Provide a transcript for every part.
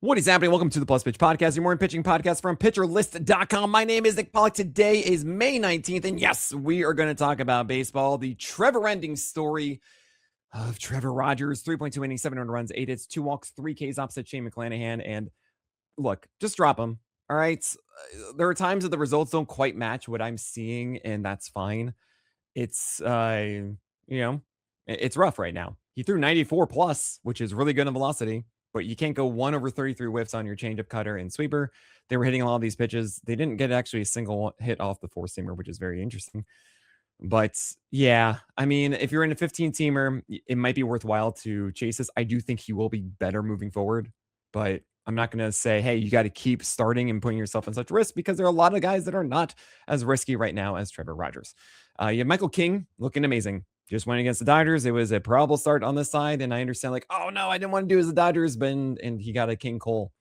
What is happening? Welcome to the Plus Pitch Podcast, your morning pitching podcast from PitcherList.com. My name is Nick Pollock. Today is May 19th, and yes, we are going to talk about baseball. The Trevor-ending story of Trevor Rogers, 3.2 innings, 700 runs, 8 hits, 2 walks, 3 Ks opposite Shane McClanahan. And look, just drop him. All right. There are times that the results don't quite match what I'm seeing, and that's fine. It's, it's rough right now. He threw 94 plus, which is really good in velocity, but you can't go 1 over 33 whiffs on your changeup, cutter, and sweeper. They were hitting a lot of these pitches. They didn't get actually a single hit off the four-seamer, which is very interesting. But yeah, I mean, if you're in a 15-teamer, it might be worthwhile to chase this. I do think he will be better moving forward, but I'm not going to say, hey, you got to keep starting and putting yourself in such risk, because there are a lot of guys that are not as risky right now as Trevor Rogers. You have Michael King looking amazing. Just went against the Dodgers. It was a probable start on this side, and I understand, like, oh no, I didn't want to do as the Dodgers, but and he got a King Cole,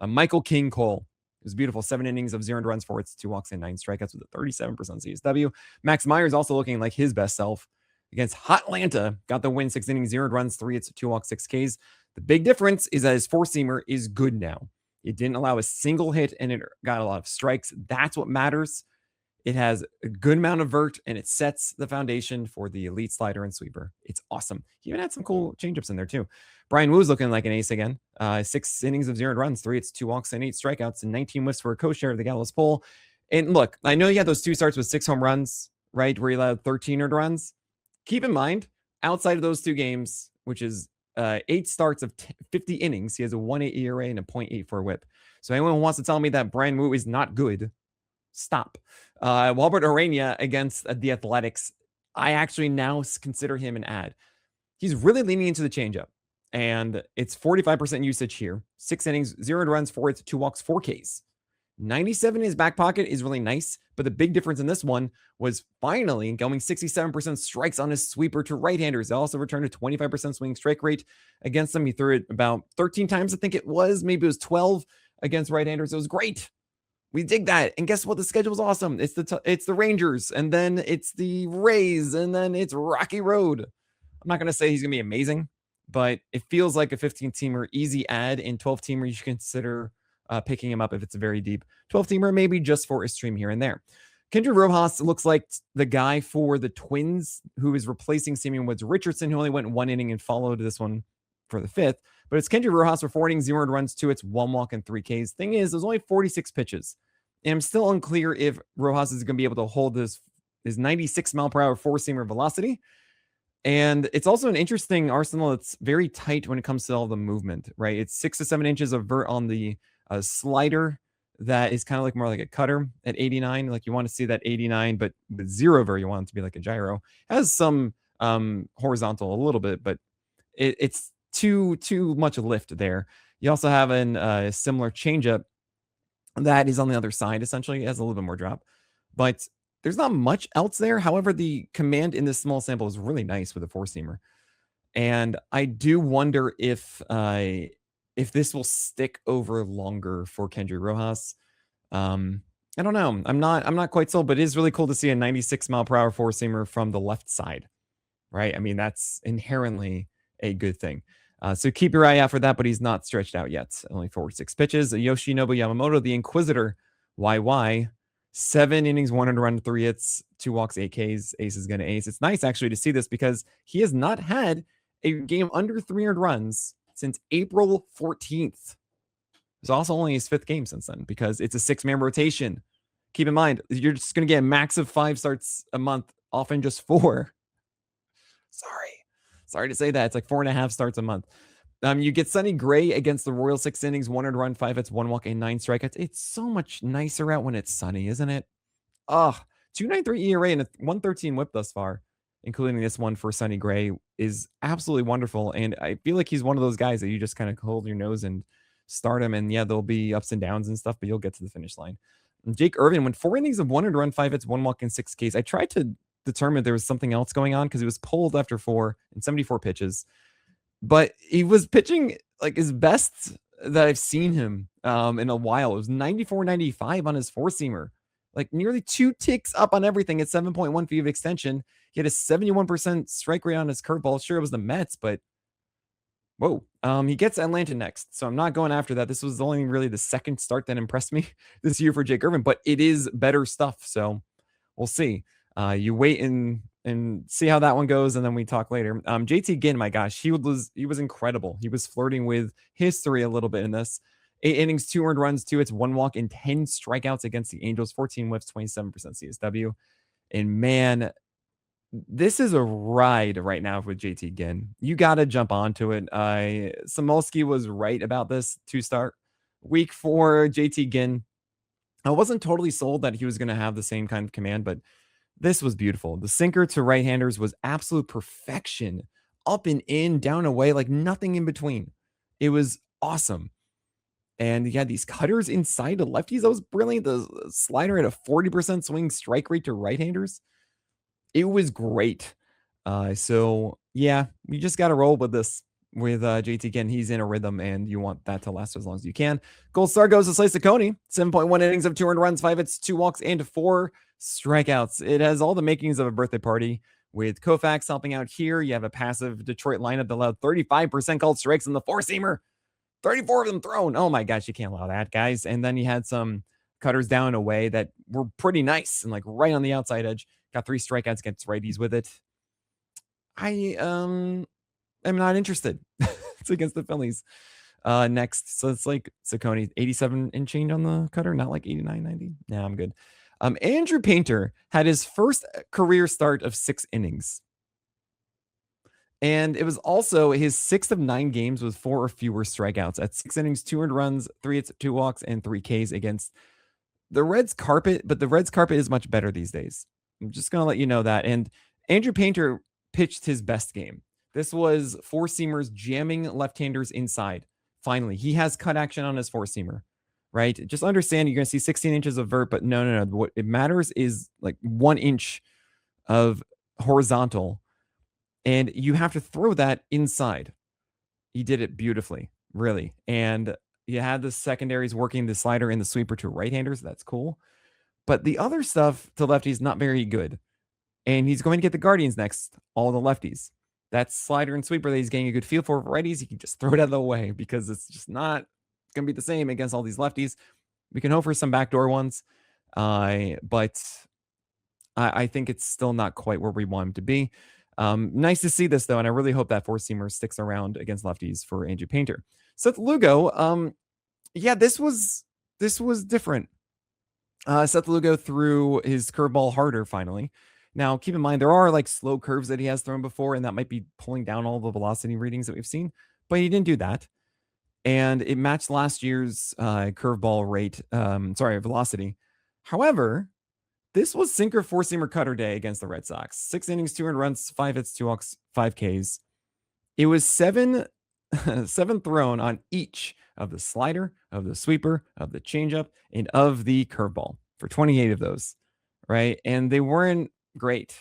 Michael King Cole. It was beautiful. 7 innings of 0 earned runs, 4 hits, 2 walks, and 9 strikeouts with a 37% CSW. Max Myers also looking like his best self against Hot Atlanta. Got the win, 6 innings, 0 earned runs, 3 hits, 2 walks, 6 Ks. The big difference is that his four-seamer is good now. It didn't allow a single hit, and it got a lot of strikes. That's what matters. It has a good amount of vert, and it sets the foundation for the elite slider and sweeper. It's awesome. He even had some cool changeups in there, too. Brian Woo's looking like an ace again. 6 innings of 0 earned runs, 3 hits, 2 walks, and 8 strikeouts, and 19 whiffs for a co-share of the Gallows Pole. And look, I know you had those 2 starts with 6 home runs, right, where he allowed 13 earned runs. Keep in mind, outside of those 2 games, which is 8 starts of 50 innings, he has a 1.8 ERA and a 0.84 whip. So anyone who wants to tell me that Brian Woo is not good, stop. Walbert Arena against the Athletics, I actually now consider him an ad. He's really leaning into the changeup, and it's 45% usage here. 6 innings, 0 runs, 4 hits, 2 walks, 4 Ks. 97 in his back pocket is really nice, but the big difference in this one was finally going 67% strikes on his sweeper to right-handers. He also returned a 25% swing strike rate against them. He threw it about 13 times, I think it was. Maybe it was 12 against right-handers. It was great. We dig that. And guess what? The schedule is awesome. It's the Rangers, and then it's the Rays, and then it's Rocky Road. I'm not going to say he's going to be amazing, but it feels like a 15-teamer easy ad. In 12-teamer, you should consider picking him up if it's a very deep 12-teamer, maybe just for a stream here and there. Kendry Rojas looks like the guy for the Twins who is replacing Simeon Woods Richardson, who only went 1 inning and followed this one for the 5th. But it's Kendry Rojas for 4 innings, 0 earned runs, 2 hits, 1 walk, and 3 Ks. Thing is, there's only 46 pitches. And I'm still unclear if Rojas is going to be able to hold his 96 mile per hour four-seamer velocity. And it's also an interesting arsenal that's very tight when it comes to all the movement, right? It's 6 to 7 inches of vert on the slider that is kind of like more like a cutter at 89. Like you want to see that 89, but with 0 vert, you want it to be like a gyro. It has some horizontal a little bit, but it's too much lift there. You also have a similar changeup that is on the other side. Essentially, it has a little bit more drop, but there's not much else there. However, the command in this small sample is really nice with a four-seamer, and I do wonder if this will stick over longer for Kendry Rojas. I don't know. I'm not quite sold, but it is really cool to see a 96 mile per hour four-seamer from the left side, right? I mean, that's inherently a good thing. So keep your eye out for that, but he's not stretched out yet. Only 46 pitches. Yoshinobu Yamamoto, the Inquisitor, YY, 7 innings, 100 run, 3 hits, 2 walks, 8 Ks. Ace is going to ace. It's nice actually to see this because he has not had a game under 300 runs since April 14th. It's also only his 5th game since then because it's a 6-man rotation. Keep in mind, you're just going to get a max of 5 starts a month, often just 4. Sorry to say that. It's like 4.5 starts a month. You get Sonny Gray against the Royals, 6 innings, 1 run, 5 hits, 1 walk, and 9 strikeouts. It's so much nicer out when it's sunny, isn't it? 2.93 ERA and a 113 whip thus far, including this one for Sonny Gray, is absolutely wonderful. And I feel like he's one of those guys that you just kind of hold your nose and start him. And yeah, there'll be ups and downs and stuff, but you'll get to the finish line. And Jake Irvin went 4 innings of 1 run, 5 hits, 1 walk, and 6 Ks. I tried to determine there was something else going on because he was pulled after 4 and 74 pitches, but he was pitching like his best that I've seen him in a while. It was 94-95 on his four-seamer, like nearly 2 ticks up on everything at 7.1 feet of extension. He had a 71% strike rate on his curveball. Sure, it was the Mets, but Whoa. He gets Atlanta next, so I'm not going after that. This was only really the second start that impressed me this year for Jake Irvin, but it is better stuff. So we'll see. You wait and see how that one goes, and then we talk later. JT Ginn, my gosh, he was incredible. He was flirting with history a little bit in this. 8 innings, 2 earned runs, 2 hits, 1 walk, and 10 strikeouts against the Angels. 14 whiffs, 27% CSW. And man, this is a ride right now with JT Ginn. You got to jump onto it. Samolsky was right about this to start. Week 4, JT Ginn. I wasn't totally sold that he was going to have the same kind of command, but this was beautiful. The sinker to right-handers was absolute perfection. Up and in, down, away, like nothing in between. It was awesome. And he had these cutters inside to lefties. That was brilliant. The slider had a 40% swing strike rate to right-handers. It was great. So yeah, you just got to roll with this with JT again. He's in a rhythm, and you want that to last as long as you can. Gold star goes to Slice Coney. 7.1 innings of 2 earned runs, 5 hits, 2 walks, and 4 strikeouts. It has all the makings of a birthday party. With Koufax helping out here, you have a passive Detroit lineup that allowed 35% called strikes in the four-seamer. 34 of them thrown. Oh my gosh, you can't allow that, guys. And then you had some cutters down away that were pretty nice and like right on the outside edge. Got 3 strikeouts against righties with it. I am not interested. It's against the Phillies. Next, so it's like Saccone 87 and change on the cutter, not like 89, 90. Nah, I'm good. Andrew Painter had his first career start of 6 innings. And it was also his 6th of 9 games with 4 or fewer strikeouts at 6 innings, 2 earned runs, 3 hits, 2 walks, and 3 Ks against the Reds carpet. But the Reds carpet is much better these days. I'm just going to let you know that. And Andrew Painter pitched his best game. This was four-seamers jamming left-handers inside. Finally, he has cut action on his four-seamer, right? Just understand you're going to see 16 inches of vert, but no. What it matters is like 1 inch of horizontal, and you have to throw that inside. He did it beautifully, really. And you had the secondaries working the slider and the sweeper to right-handers. That's cool. But the other stuff to lefties, not very good. And he's going to get the Guardians next, all the lefties. That slider and sweeper that he's getting a good feel for righties, you can just throw it out of the way because it's just not going to be the same against all these lefties. We can hope for some backdoor ones, but I think it's still not quite where we want him to be. Nice to see this, though, and I really hope that four-seamer sticks around against lefties for Andrew Painter. Seth Lugo, yeah, this was different. Seth Lugo threw his curveball harder finally. Now, keep in mind, there are like slow curves that he has thrown before, and that might be pulling down all the velocity readings that we've seen, but he didn't do that. And it matched last year's curveball rate, velocity. However, this was sinker four-seamer cutter day against the Red Sox. 6 innings, 2 earned runs, 5 hits, 2 walks, 5 Ks. It was 7 thrown on each of the slider, of the sweeper, of the changeup, and of the curveball for 28 of those, right? And they weren't great.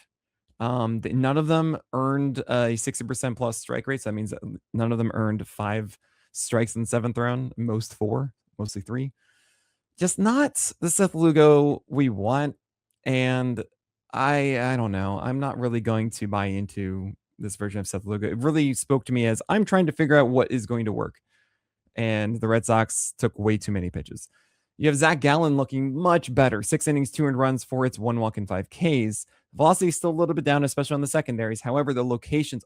None of them earned a 60% plus strike rate. So that means that none of them earned 5 strikes in the 7th round, most 4, mostly 3. Just not the Seth Lugo we want. And I don't know. I'm not really going to buy into this version of Seth Lugo. It really spoke to me as I'm trying to figure out what is going to work. And the Red Sox took way too many pitches. You have Zach Gallen looking much better. 6 innings, 2 earned runs, 4 hits, 1 walk, and 5 Ks. Velocity is still a little bit down, especially on the secondaries. However, the locations,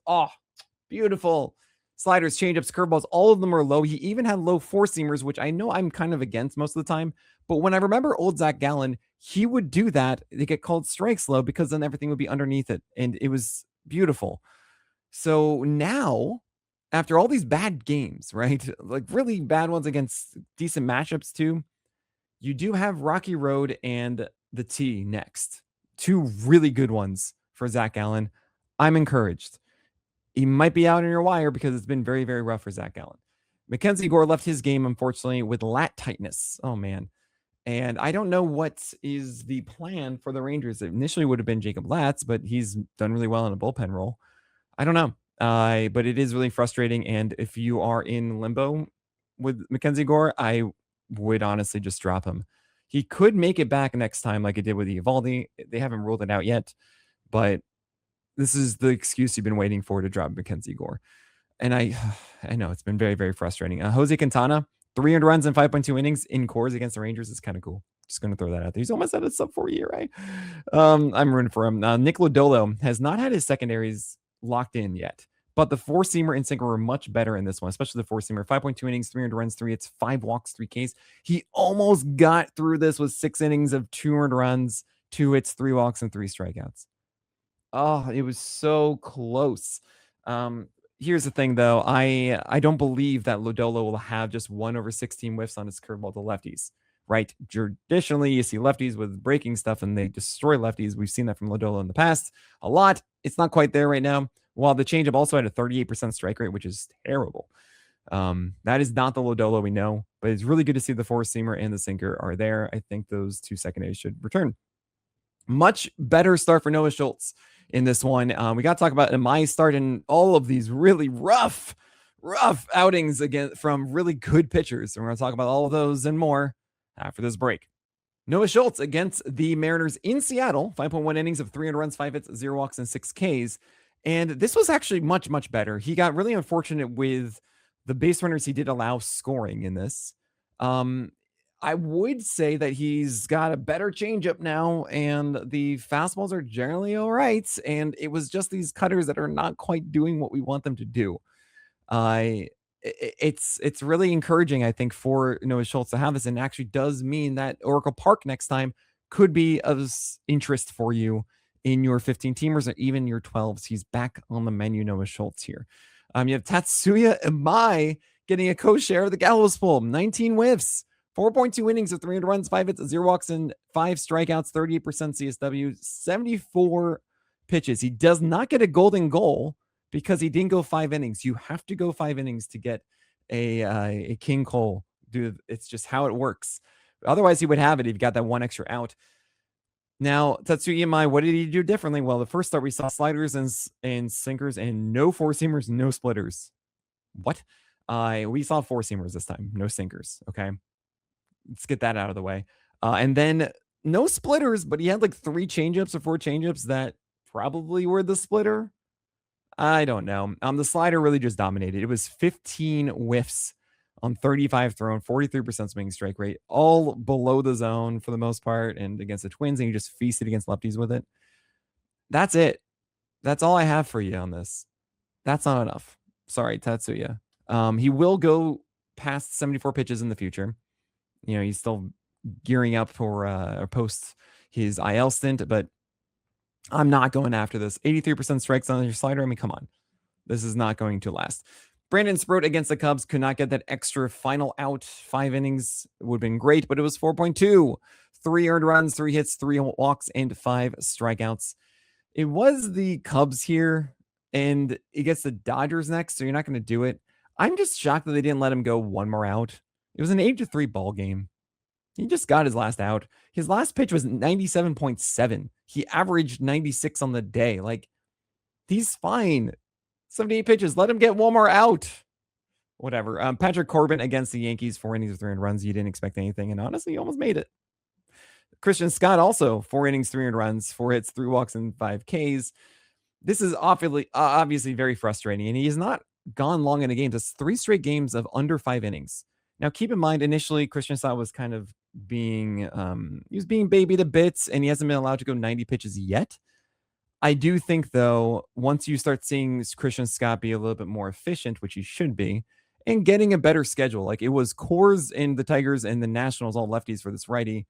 beautiful. Sliders, changeups, curveballs, all of them are low. He even had low four-seamers, which I know I'm kind of against most of the time. But when I remember old Zach Gallen, he would do that. They get called strikes low because then everything would be underneath it. And it was beautiful. So now, after all these bad games, right? Like really bad ones against decent matchups too, you do have Rocky Road and the T next. 2 really good ones for Zach Gallen. I'm encouraged. He might be out in your wire because it's been very, very rough for Zach Gallen. Mackenzie Gore left his game, unfortunately, with lat tightness. Oh, man. And I don't know what is the plan for the Rangers. It initially would have been Jacob Latz, but he's done really well in a bullpen role. I don't know. But it is really frustrating. And if you are in limbo with Mackenzie Gore, I would honestly just drop him. He could make it back next time like it did with Eovaldi. They haven't ruled it out yet, but this is the excuse you've been waiting for to drop Mackenzie Gore. And I know it's been very, very frustrating. Jose Quintana, 300 runs in 5.2 innings in cores against the Rangers is kind of cool. Just going to throw that out there. He's almost at a sub 4 ERA. I'm rooting for him. Nick Lodolo has not had his secondaries locked in yet, but the four seamer and sinker were much better in this one, especially the four seamer. 5.2 innings, 300 runs, 3 hits, 5 walks, 3 Ks. He almost got through this with 6 innings of 200 runs, 2 hits, 3 walks, and 3 strikeouts. Oh, it was so close. Here's the thing, though. I don't believe that Lodolo will have just 1/16 whiffs on his curveball to lefties, right? Traditionally, you see lefties with breaking stuff and they destroy lefties. We've seen that from Lodolo in the past a lot. It's not quite there right now. While the changeup also had a 38% strike rate, which is terrible. That is not the Lodolo we know, but it's really good to see the four seamer and the sinker are there. I think those two secondaries should return. Much better start for Noah Schultz in this one. We got to talk about my start in all of these really rough outings again from really good pitchers. And we're going to talk about all of those and more after this break. Noah Schultz against the Mariners in Seattle, 5.1 innings of 300 runs, 5 hits, 0 walks, and 6 Ks. And this was actually much, much better. He got really unfortunate with the base runners he did allow scoring in this. I would say that he's got a better changeup now, and the fastballs are generally all right. And it was just these cutters that are not quite doing what we want them to do. It's really encouraging, I think, for Noah Schultz to have this, and actually does mean that Oracle Park next time could be of interest for you in your 15 teamers or even your 12s. He's back on the menu, Noah Schultz here. You have Tatsuya Imai getting a co-share of the Gallows Bowl, 19 whiffs. 4.2 innings of 300 runs, 5 hits, 0 walks, and 5 strikeouts, 38% CSW, 74 pitches. He does not get a golden goal because he didn't go 5 innings. You have to go 5 innings to get a King Cole. Dude, it's just how it works. Otherwise, he would have it if he got that one extra out. Now, Tatsuya Imai, what did he do differently? Well, the first start, we saw sliders and sinkers and no four-seamers, no splitters. What? We saw four-seamers this time, no sinkers, okay? Let's get that out of the way. And then no splitters, but he had like 3 changeups or 4 changeups that probably were the splitter. I don't know. The slider really just dominated. It was 15 whiffs on 35 thrown, 43% swinging strike rate, all below the zone for the most part, and against the Twins, and you just feasted against lefties with it. That's it. That's all I have for you on this. That's not enough. Sorry, Tatsuya. He will go past 74 pitches in the future. You know, he's still gearing up for post his IL stint, but I'm not going after this. 83% strikes on your slider. I mean, come on. This is not going to last. Brandon Sproat against the Cubs could not get that extra final out. 5 innings would have been great, but it was 4.2. 3 earned runs, 3 hits, 3 walks, and 5 strikeouts. It was the Cubs here, and it gets the Dodgers next, so you're not going to do it. I'm just shocked that they didn't let him go one more out. It was an 8-3 ball game. He just got his last out. His last pitch was 97.7. He averaged 96 on the day. Like, he's fine. 78 pitches. Let him get one more out. Whatever. Patrick Corbin against the Yankees, 4 innings, 300 runs. You didn't expect anything, and honestly, he almost made it. Christian Scott also 4 innings, 300 runs, 4 hits, 3 walks, and 5 Ks. This is obviously very frustrating, and he has not gone long in a game. That's 3 straight games of under 5 innings. Now, keep in mind, initially, Christian Scott was kind of being babied a bit, and he hasn't been allowed to go 90 pitches yet. I do think, though, once you start seeing Christian Scott be a little bit more efficient, which he should be, and getting a better schedule, like it was Coors and the Tigers and the Nationals, all lefties for this righty,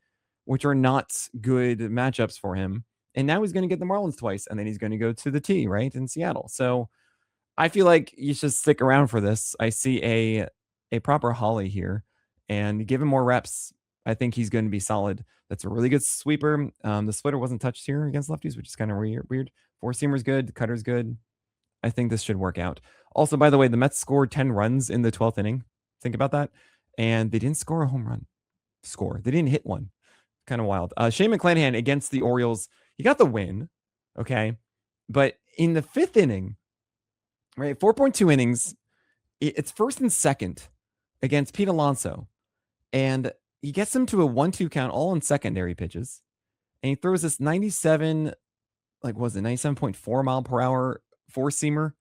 which are not good matchups for him. And now he's going to get the Marlins twice, and then he's going to go to the T, right, in Seattle. So I feel like you should stick around for this. I see a proper Holly here, and give him more reps. I think he's going to be solid. That's a really good sweeper. The splitter wasn't touched here against lefties, which is kind of weird. Four-seamer's good. Cutter's good. I think this should work out. Also, by the way, the Mets scored 10 runs in the 12th inning. Think about that. And they didn't score a home run. They didn't hit one. Kind of wild. Shane McClanahan against the Orioles. He got the win. Okay. But in the 5th inning, right, 4.2 innings, it's first and second against Pete Alonso. And he gets him to a 1-2 count, all on secondary pitches. And he throws this 97.4 mile per hour four-seamer.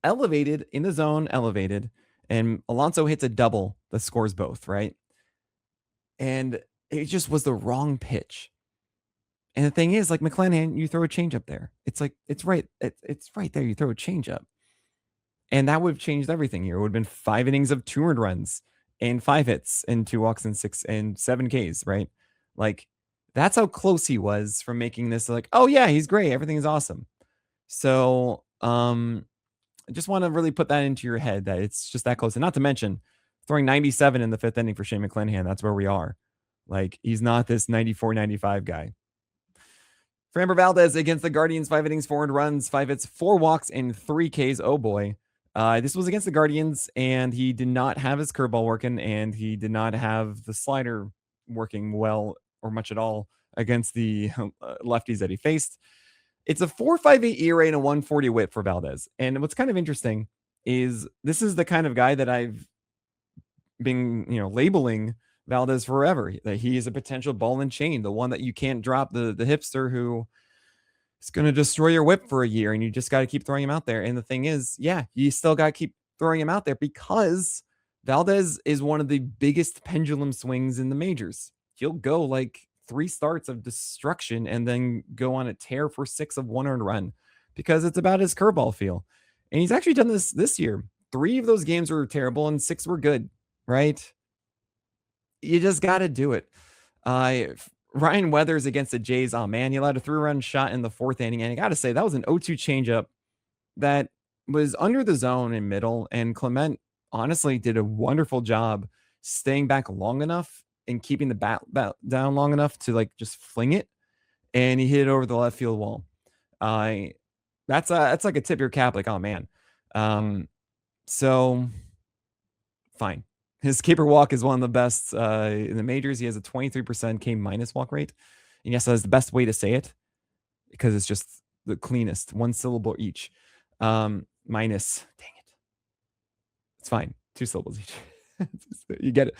elevated in the zone, elevated, and Alonso hits a double that scores both, right? And it just was the wrong pitch. And the thing is, like McClanahan, you throw a changeup there. It's like it's right there. You throw a changeup, and that would have changed everything here. It would have been 5 innings of 2 earned runs and 5 hits and 2 walks and 6 and 7 Ks, right? Like that's how close he was from making this like, oh yeah, he's great. Everything is awesome. So I just want to really put that into your head that it's just that close. And not to mention throwing 97 in the 5th inning for Shane McClanahan. That's where we are. Like he's not this 94, 95 guy. Framber Valdez against the Guardians, 5 innings, 4 earned runs, 5 hits, 4 walks, and 3 Ks. Oh boy. This was against the Guardians, and he did not have his curveball working, and he did not have the slider working well or much at all against the lefties that he faced. It's a 4.58 ERA and a 140 whip for Valdez. And what's kind of interesting is this is the kind of guy that I've been, labeling Valdez forever. That he is a potential ball and chain, the one that you can't drop, the hipster who is going to destroy your whip for a year, and you just got to keep throwing him out there. And the thing is, yeah, you still got to keep throwing him out there because Valdez is one of the biggest pendulum swings in the majors. He'll go like 3 starts of destruction and then go on a tear for 6 of 1 earned run because it's about his curveball feel. And he's actually done this year. 3 of those games were terrible and 6 were good, right? You just got to do it. Ryan Weathers against the Jays. Oh man, he allowed a 3-run shot in the 4th inning. And I got to say, that was an 0-2 changeup that was under the zone in middle. And Clement honestly did a wonderful job staying back long enough and keeping the bat down long enough to like just fling it. And he hit it over the left field wall. That's like a tip your cap. Like, oh man. So fine. His keeper walk is one of the best in the majors. He has a 23% K minus walk rate. And yes, that's the best way to say it because it's just the cleanest. 1 syllable each. Minus. Dang it. It's fine. 2 syllables each. You get it.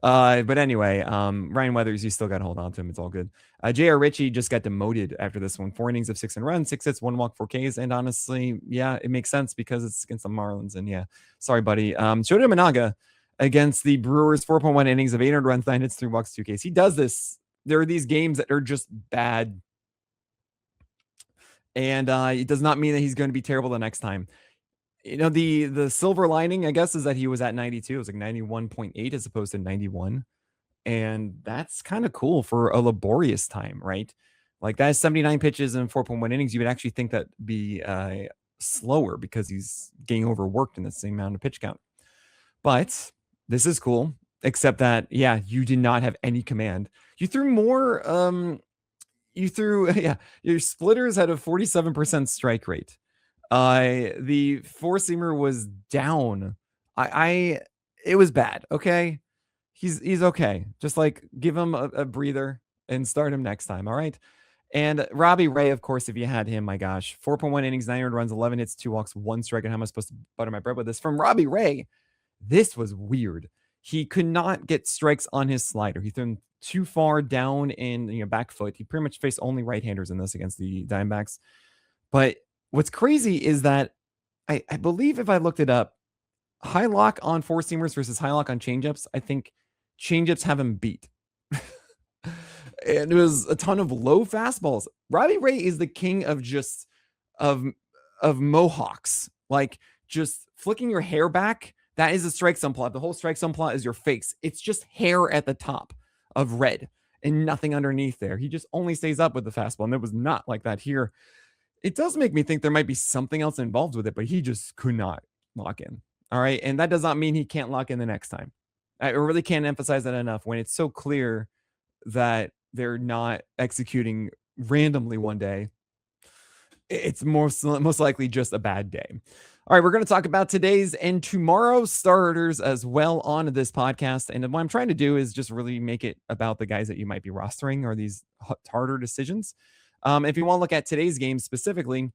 But anyway, Ryan Weathers, you still got to hold on to him. It's all good. J.R. Ritchie just got demoted after this one. 4 innings of 6 earned runs, 6 hits, 1 walk, 4 Ks. And honestly, yeah, it makes sense because it's against the Marlins. And yeah, sorry, buddy. Shota Managa against the Brewers, 4.1 innings of 8 earned runs, 9 hits, 3 walks, 2 Ks. He does this. There are these games that are just bad. And it does not mean that he's going to be terrible the next time. The silver lining, I guess, is that he was at 92. It was like 91.8 as opposed to 91. And that's kind of cool for a laborious time, right? Like that is 79 pitches and 4.1 innings. You would actually think that'd be slower because he's getting overworked in the same amount of pitch count. But this is cool, except that, yeah, you did not have any command. You threw more. Your splitters had a 47% strike rate. The 4-seamer was down. It was bad. Okay. He's okay. Just like give him a breather and start him next time. All right. And Robbie Ray, of course, if you had him, my gosh, 4.1 innings, 9 earned runs, 11 hits, 2 walks, 1 strike. And how am I supposed to butter my bread with this? From Robbie Ray, this was weird. He could not get strikes on his slider. He threw him too far down in back foot. He pretty much faced only right-handers in this against the Diamondbacks. But what's crazy is that I believe if I looked it up, high lock on 4-seamers versus high lock on changeups, I think changeups have him beat. And it was a ton of low fastballs. Robbie Ray is the king of just of mohawks, like just flicking your hair back. That is a strike zone plot. The whole strike zone plot is your face. It's just hair at the top of red and nothing underneath there. He just only stays up with the fastball, and it was not like that here. It does make me think there might be something else involved with it, but he just could not lock in. All right. And that does not mean he can't lock in the next time. I really can't emphasize that enough when it's so clear that they're not executing randomly one day. It's most likely just a bad day. All right, we're going to talk about today's and tomorrow's starters as well on this podcast. And what I'm trying to do is just really make it about the guys that you might be rostering or these harder decisions. If you want to look at today's game specifically,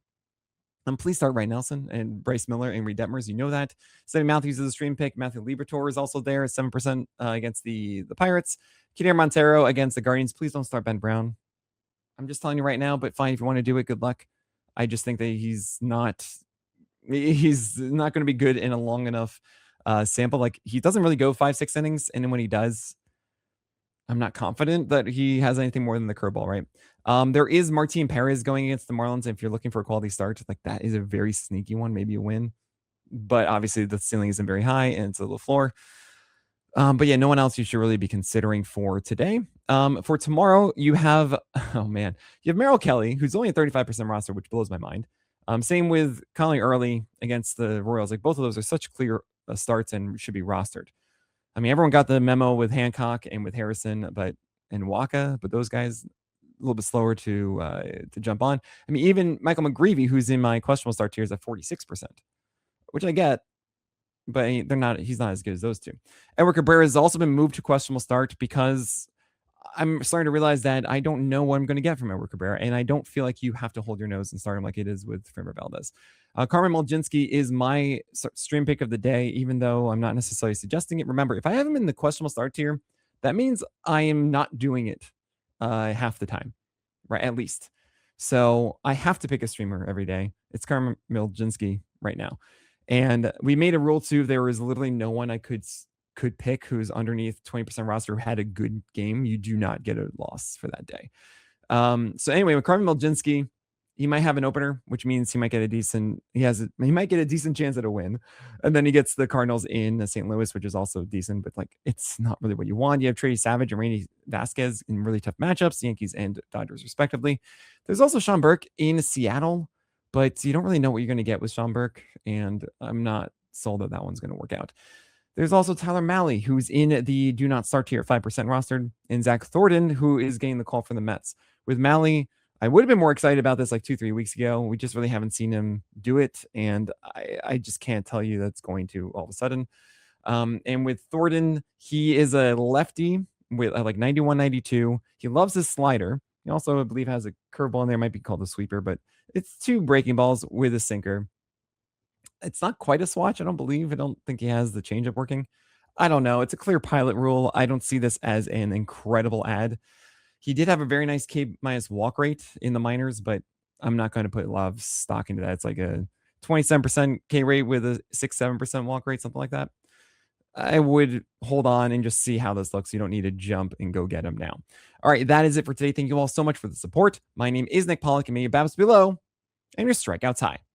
please start Ryan Nelson and Bryce Miller and Reed Detmers. You know that. Sammy Matthews is a stream pick. Matthew Liberatore is also there at 7% against the Pirates. Kier Montero against the Guardians. Please don't start Ben Brown. I'm just telling you right now, but fine. If you want to do it, good luck. I just think that he's not He's not going to be good in a long enough sample. Like he doesn't really go 5, 6 innings, and then when he does, I'm not confident that he has anything more than the curveball, right? There is Martin Perez going against the Marlins. If you're looking for a quality start, like that is a very sneaky one, maybe a win. But obviously the ceiling isn't very high and it's a little floor. But yeah, no one else you should really be considering for today. For tomorrow, you have oh man, you have Merrill Kelly, who's only a 35% roster, which blows my mind. Same with Colin Early against the Royals. Like both of those are such clear starts and should be rostered. I mean, everyone got the memo with Hancock and with Harrison, and Waka, but those guys a little bit slower to jump on. I mean, even Michael McGreevy, who's in my questionable start tier, is at 46%, which I get, but he's not as good as those two. Edward Cabrera has also been moved to questionable start because I'm starting to realize that I don't know what I'm going to get from Edward Cabrera, and I don't feel like you have to hold your nose and start him like it is with Framber Valdez. Carmen Mulzinski is my stream pick of the day, even though I'm not necessarily suggesting it. Remember, if I have him in the questionable start tier, that means I am not doing it half the time, right? At least. So I have to pick a streamer every day. It's Carmen Mulzinski right now. And we made a rule too. There was literally no one I could pick who's underneath 20% roster who had a good game. You do not get a loss for that day. So anyway, with Carmen Mulzinski, he might have an opener, which means he might get a decent chance at a win. And then he gets the Cardinals in St. Louis, which is also decent, but like it's not really what you want. You have Trey Savage and Randy Vasquez in really tough matchups, Yankees and Dodgers respectively. There's also Sean Burke in Seattle, but you don't really know what you're going to get with Sean Burke, and I'm not sold that one's going to work out. There's also Tyler Mahle, who's in the do not start tier, 5% rostered, and Zach Thornton, who is getting the call from the Mets. With Mahle, I would have been more excited about this like 2-3 weeks ago. We just really haven't seen him do it, and I just can't tell you that's going to all of a sudden. And with Thornton, he is a lefty with like 91, 92. He loves his slider. He also, I believe, has a curveball in there. Might be called a sweeper, but it's 2 breaking balls with a sinker. It's not quite a swatch, I don't believe. I don't think he has the changeup working. I don't know. It's a clear pilot rule. I don't see this as an incredible ad. He did have a very nice K- minus walk rate in the minors, but I'm not going to put a lot of stock into that. It's like a 27% K rate with a 6-7% walk rate, something like that. I would hold on and just see how this looks. You don't need to jump and go get him now. All right, that is it for today. Thank you all so much for the support. My name is Nick Pollock, and may your BABIPs below and your strikeouts high.